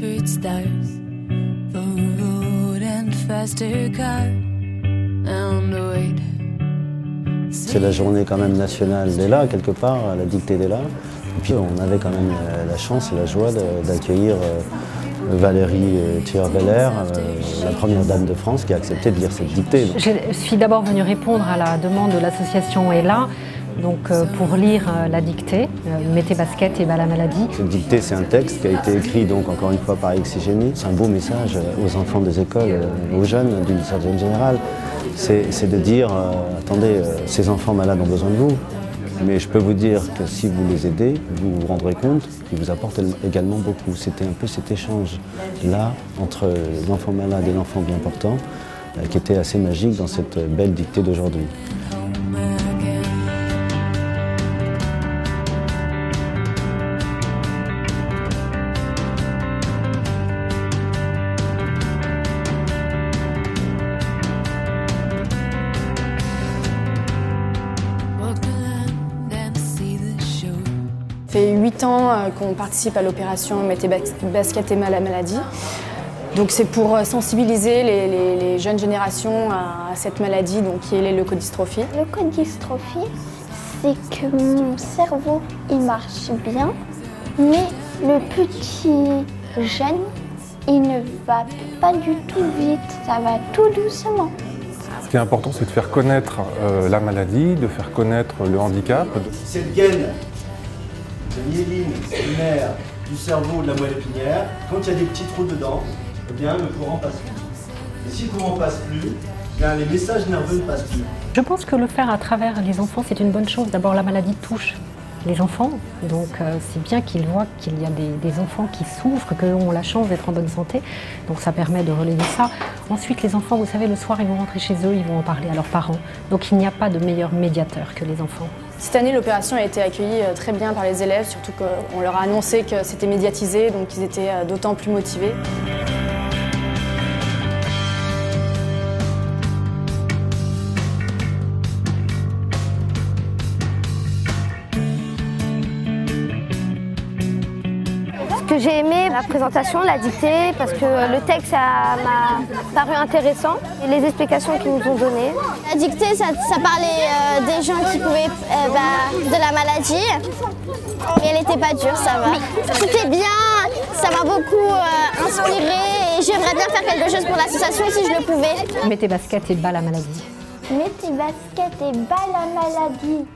shepherd stars for a road and faster car and wait. C'est la journée quand même nationale d'Ella, quelque part, à la dictée d'Ella. Et puis on avait quand même la chance et la joie d'accueillir Valérie Thierry-Belair, la première dame de France, qui a accepté de lire cette dictée. Je suis d'abord venue répondre à la demande de l'association Ella, donc pour lire la dictée, Mettez basket et bas la maladie. Cette dictée, c'est un texte qui a été écrit, donc encore une fois, par Exigénie. C'est un beau message aux enfants des écoles, aux jeunes du lycée général. C'est de dire, attendez, ces enfants malades ont besoin de vous. Mais je peux vous dire que si vous les aidez, vous vous rendrez compte qu'ils vous apportent également beaucoup. C'était un peu cet échange-là entre l'enfant malade et l'enfant bien portant qui était assez magique dans cette belle dictée d'aujourd'hui. Ça fait 8 ans qu'on participe à l'opération Mettez basket et bas la maladie. Donc c'est pour sensibiliser les jeunes générations à cette maladie donc, qui est les leucodystrophies. Leucodystrophie, c'est que mon cerveau il marche bien, mais le petit jeune il ne va pas du tout vite, ça va tout doucement. Ce qui est important, c'est de faire connaître la maladie, de faire connaître le handicap. Cette gaine de myéline primaire du cerveau de la moelle épinière, quand il y a des petits trous dedans, eh bien, le courant passe plus. Et si le courant passe plus, eh bien, les messages nerveux ne passent plus. Je pense que le faire à travers les enfants, c'est une bonne chose. D'abord, la maladie touche les enfants, donc c'est bien qu'ils voient qu'il y a des enfants qui souffrent, qui ont la chance d'être en bonne santé, donc ça permet de relayer ça. Ensuite, les enfants, vous savez, le soir, ils vont rentrer chez eux, ils vont en parler à leurs parents, donc il n'y a pas de meilleur médiateur que les enfants. Cette année, l'opération a été accueillie très bien par les élèves, surtout qu'on leur a annoncé que c'était médiatisé, donc ils étaient d'autant plus motivés. Ce que j'ai aimé, la présentation, la dictée, parce que le texte m'a paru intéressant et les explications qu'ils nous ont données. La dictée, ça parlait des gens qui pouvaient, de la maladie, mais elle n'était pas dure, ça va. C'était bien, ça m'a beaucoup inspiré et j'aimerais bien faire quelque chose pour l'association si je le pouvais. Mettez basket et bas la maladie. Mettez basket et bas la maladie.